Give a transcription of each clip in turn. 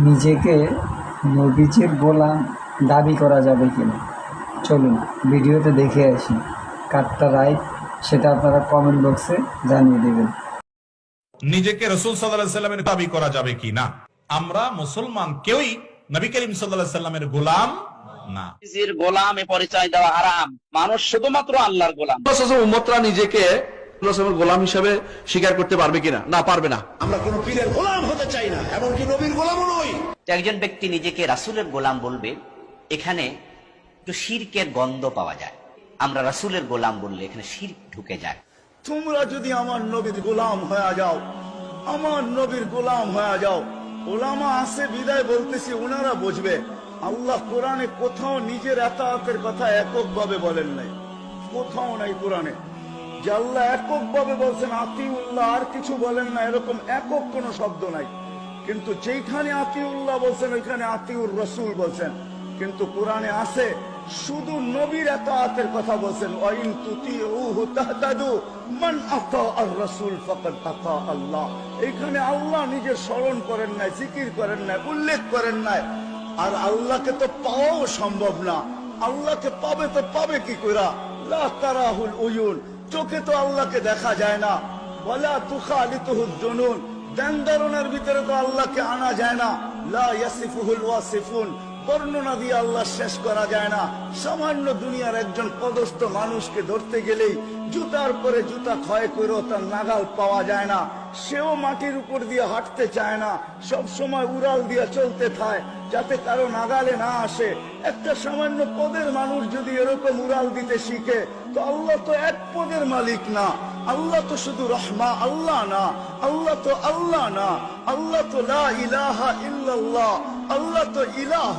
নিজেকে নবীজির গোলাম দাবি করা যাবে কিনা, চলুন ভিডিওতে দেখে আসি। কারটা রাইট সেটা আপনারা কমেন্ট বক্সে জানিয়ে দেবেন। নিজেকে রাসূল সাল্লাল্লাহু আলাইহি সাল্লামের দাবি করা যাবে কিনা? আমরা মুসলমান কেউই নবী করিম সাল্লাল্লাহু আলাইহি সাল্লামের গোলাম না। নিজের গোলামে পরিচয় দেওয়া হারাম। মানুষ শুধুমাত্র আল্লাহর গোলাম। উম্মতরা নিজেকে গোলাম হিসেবে স্বীকার করতে পারবে কিনা? না, পারবে না। আমরা কোন পীরের গোলাম হতে চাই না, এমনকি নবীর গোলামও নই। একজন ব্যক্তি নিজেকে রাসূলের গোলাম বলবে, এখানে একটু শিরকের গন্ধ পাওয়া যায়। আমরা রাসূলের গোলাম বললে এখানে শিরক ঢুকে যায়। তোমরা যদি আমার নবীর গোলাম হয়ে যাও, আমার নবীর গোলাম হয়ে যাও, ওলামা আছে বিদায় বলতেছি, ওনারা বুঝবে। আল্লাহ কোরআনে কোথাও নিজের এতাআতের কথা এককভাবে বলেন নাই, কোথাও নাই কোরআনে যে আল্লাহ এককভাবে বলছেন আতিউল্লাহ, আর কিছু বলেন না, এরকম একক কোন শব্দ নাই। কিন্তু যেখানে আতিউল্লাহ বলছেন ওইখানে আতিউর রাসূল বলছেন। কিন্তু কোরআনে আছে শুধু নবীর এতাআতের কথা বলছেন, ওয়াইন তুতিউহু তাহতাদু মান আতা আর রাসূল ফাকাদ আতা আল্লাহ। এখানে আল্লাহ নিজের স্মরণ করেন নাই, জিকির করেন নাই, উল্লেখ করেন নাই। আর আল্লাহকে তো পাওয়াও সম্ভব না। আল্লাহকে পাবে তো পাবে কি কইরা? লা তারাহুল উয়ুন, চোখে তো আল্লাহকে দেখা যায় না। ওয়ালা তুখালিতুহুজ জুনুন, ধ্যান ধারণার ভিতরে তো আল্লাহকে আনা যায় না। লা ইয়াসিফুহুল ওয়াসিফুন, বর্ণনা দিয়ে আল্লাহ শেষ করা যায় না। সামান্য দুনিয়ার একজন পদস্থ মানুষকে ধরতে গেলেই জুতার পরে জুতা ক্ষয় করেও তার নাগাল পাওয়া যায় না। সেও মাটির উপর দিয়ে হাঁটতে চায় না, সব সময় উড়াল দিয়ে চলতে থাকে যাতে কারো নাগালে না আসে। একটা সামান্য পদের মানুষ যদি এরকম উড়াল দিতে শিখে, তো আল্লাহ তো এক পদের মালিক না। আল্লাহ তো শুধু রহমা আল্লাহ না, আল্লাহ তো আল্লাহ না, আল্লাহ তো লা ইলাহা ইল্লাল্লাহ, আল্লাহ তো ইলাহ,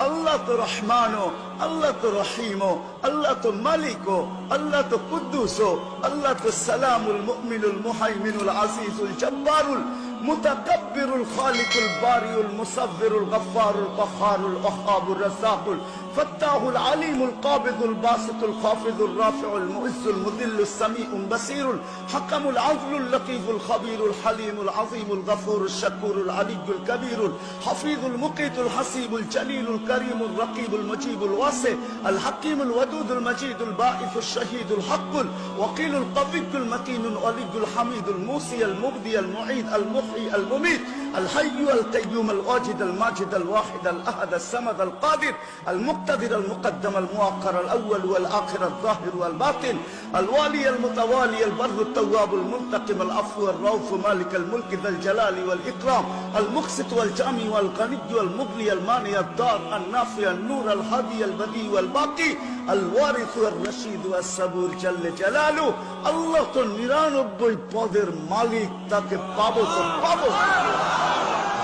আল্লাহ তো রহমানো, আল্লাহ তো রহিমো, আল্লাহ তো মালিকো, আল্লাহ তো কুদ্দুসো, আল্লাহ তো সালামুল মুমিনুল মুহাইমিনুল আজিজুল জব্বারুল মুতাকাব্বিরুল খালিকুল বারিউল মুসাব্বিরুল গফফারুল কহ্হারুল ওয়াহ্হাবুর রাজ্জাকুল ফাত্তাহুল আলিমুল কাবিদুল বাসিতুল খাফিদুর রাফিউল মুইজ্জুল মুদিল্লুস সামিউল বাসিরুল হাকামুল আদলুল লতীফুল খাবীরুল হালিমুল আযীমুল গফুরুশ শাকুরুল আলিয়্যুল কবীরুল হাফিজুল মুকিতুল হাসিবুল জলিলুল করিমুল রকিবুল মজিবুল ওয়াসি আল হাকিমুল ওয়াদুদুল মজিদুল বাঈসুশ শহীদুল হকুল ওয়াকিলুল কবিয়ুল মতিনুল ওয়ালিয়ুল হামিদুল মুসিয়াল মুবদি আল মুঈদ আল মুহয়ি আল মুমীত আল হাইয়্যু আল কাইয়্যুম আল ওয়াজিদ আল মাজিদ আল ওয়াহিদ আল আহাদ আল সামাদ আল কাদির আল মুক্তাদির আল মুকদ্দম আল মুআক্কার আল আউয়াল ওয়াল আখির আল যাহির ওয়াল বাতিন আল ওয়ালি আল মুতাওয়ালি আল বরর আল তাওয়াব আল মুনতাকিম আল আফু আল রাউফ মালিক আল মুলক যাল জালালি ওয়াল ইকরাম আল মুকসিত ওয়াল জামি ওয়াল গনিয় ওয়াল মুগনি আল মানি আল দার আল নাফি আল নূর আল হাদি আল বদি ওয়াল বাকি আল ওয়ারিস ওয়াল রশিদ ওয়াস সাবুর জাল্লে জালালু। আল্লাহ তো 99 পদের মালিক, তাকে পাবো তো পাবো,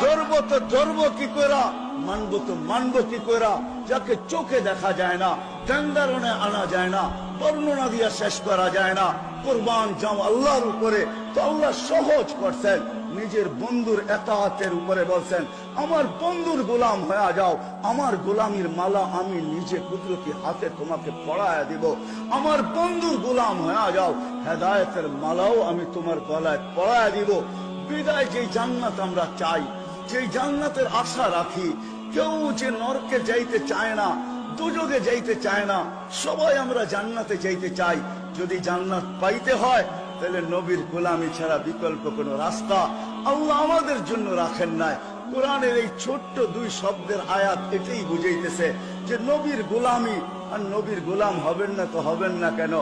ধরবো তো ধরবো কি করা, মানবো তো মানবো কি করা। যাকে চোখে দেখা যায় না, ধ্যান-ধারণায় আনা যায় না, বর্ণনা দিয়া শেষ করা যায় না, কুরবান যাও আল্লাহর উপরে, তো আল্লাহ সহজ করছেন। নিজের বন্ধুর এতাআতের উপরে বলছেন, আমার বন্ধুর গোলাম হয়ে যাও, আমার গোলামির মালা আমি নিজে কুদরতি হাতে তোমাকে পরায়া দিব। আমার বন্ধুর গোলাম হয়ে যাও, হেদায়েতের মালাও আমি তোমার গলায় পরায়া দিব। বিদায় যে জান্নাত আমরা চাই, যে জান্নাতের আশা রাখি, কেউ যে নরকে যাইতে চায় না, দুজকে যাইতে চায় না, সবাই আমরা জান্নাতে যাইতে চাই। যদি জান্নাত পাইতে হয় তাহলে নবীর গোলামি ছাড়া বিকল্প কোন রাস্তা আল্লাহ আমাদের জন্য রাখেন নাই। কোরআনের এই ছোট্ট 2 শব্দের আয়াত এটাই বুঝাইতেছে যে নবীর গোলামি। আর নবীর গোলাম হবেন না তো হবেন না কেন?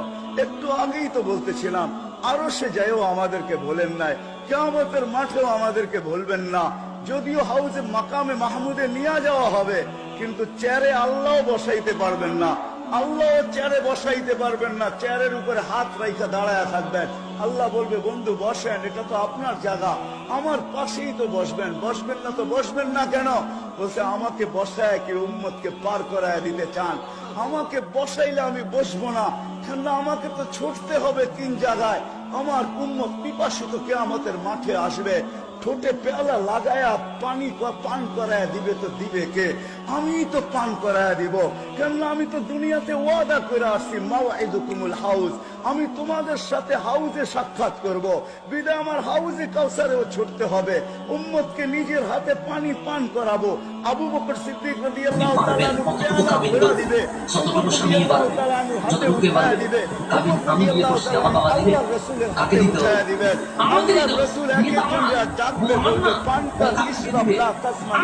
একটু আগেই তো বলতেছিলাম, আরো সে যাইও আমাদেরকে বলেন নাই, কিয়ামতের মাঠেও আমাদেরকে বলবেন না। যদিও হাউজে মাকামে মাহমুদে নিয়ে যাওয়া হবে, কিন্তু চেয়ারে আল্লাহ বসাইতে পারবেন না। আল্লাহ চেয়ারে বসাইতে পারবেন না, চেয়ারের উপরে হাত রাইখা দাঁড়ায় থাকবেন। আল্লাহ বলবে, বন্ধু বসেন, এটা তো আপনার জায়গা, আমার পাশেই তো বসবেন, বসবেন না তো বসবেন না কেন? বলছে, আমাকে বসায় কি উম্মতকে পার করায় দিতে চান? আমাকে বসাইলে আমি বসবো না, কেন আমাকে তো ছুটতে হবে 3 জায়গায়। আমার উম্মত পিপাসিত কিয়ামতের মাঠে আসবে, ঠোঁটে পেয়ালা লাগায়া পানি পান করায় দিবে তো দিবে কে? আমি তো পান করায় দিব, কেননা আমি তো দুনিয়াতে ওয়াদা করে আসছি মাওয়াইদুকুমুল হাউজ, আমি তোমাদের সাথে হাউজে সাক্ষাৎ করব। বিদায় আমার হাউজে কাউসারেও ছুটতে হবে, উম্মতকে নিজের হাতে পানি পান করাবো। আবু বকর সিদ্দিক রাদিয়াল্লাহু তাআলা আনহু পেয়ালা ভরে দিবে, উমর রাদিয়াল্লাহু তাআলা আনহু হাতে উঠায় দিবে, উমর রাদিয়াল্লাহু তাআলা আল্লাহর রাসূলের হাতে উঠায় দিবে। আল্লাহর রাসূল একজনকে ডাকবে, বলবে পান কর, ইশরাব লা তাসমান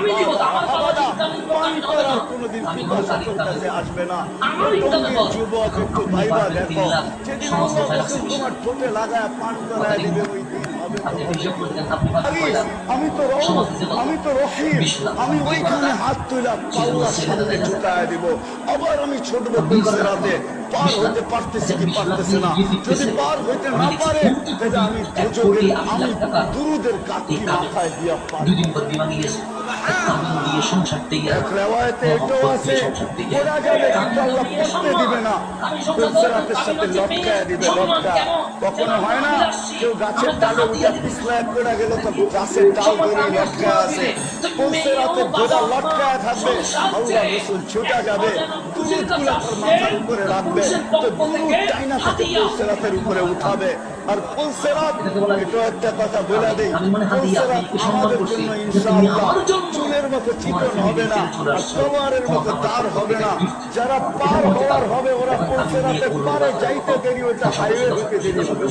আবাদা, পান করার কোনোদিন পিপাসা তোর কাছে আসবে না। তুমি যুবক একটু ভাইবা দেখো, যেদিন আল্লাহর রাসূল তোমার ঠোঁটে লাগায় পান করায় দিবে, ওই দিন হবে আমি তো রহিম, আমি ওইখানে হাত তুলে আল্লাহর সামনে ঝুঁকায় দিব। আবার আমি ছুটবো পুলসিরাতে, পার হইতে পারতেছি কি পারতেছে না। যদি পার হইতে না পারে তাহলে আমি দুজনের, আমি দুরুদের কাঠি মাথায় দিয়া পার। এক রেওয়ায়েতে এটাও আছে, পড়া যাবে কিন্তু আল্লাহ পড়তে দিবে না, পুলসিরাতের সাথে লটকায় দিবে। লটকা কখনো হয় না, কেউ গাছের ডালে উঠে পিছলায় পড়ে গেল, তো গাছের ডাল ধরে লটকায় আছে, পুলসিরাতের গোড়া লটকায় থাকবে। আল্লাহ রাসূল ছুটা যাবে, দুরুদ গুলো তার মাথার উপরে রাখবে, তো দুরুদ টাইনা তাকে পুলসিরাতের উপরে উঠাবে। আর পুলসিরাত, এটা একটা কথা বলে দেই, পুলসিরাত আমাদের জন্য ইনশাআল্লাহ চুলের মতো চিকন হবে না, আর তলোয়ারের মতো দাঁড় হবে না। যারা পার হওয়ার হবে ওরা পুলসিরাতের পারে যাইতে দেরি, ওটা হাইওয়ে হতে দেরি হবে।